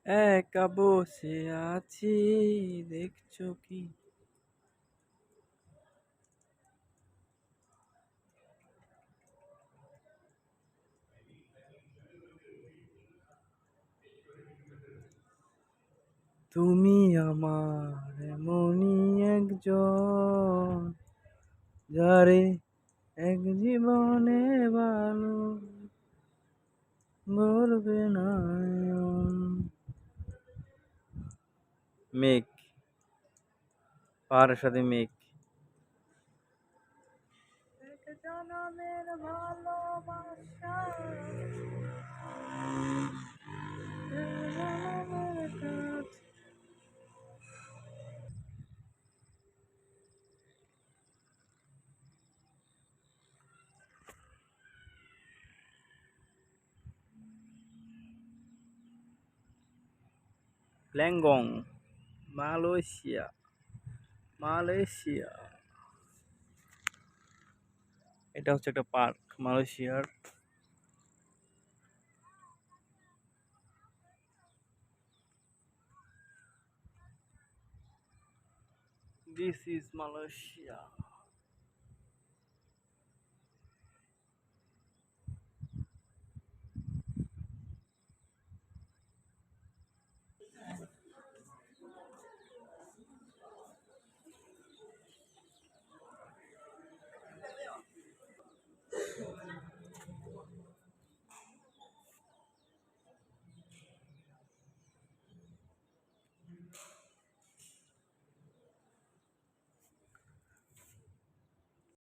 একা বসে আছি, দেখছো কি? তুমি আমার এমনই একজন, যারে এক জীবনে ভালো বলবে না। মেঘ, পাহাড়ের সাথে মেঘ। এক জনমের ভালোবাসা, এক জনমের কাছে। ল্যাংগং, মালয়েশিয়া। মালয়েশিয়া, এটা হচ্ছে একটা পার্ক মালয়েশিয়ার। This is Malaysia.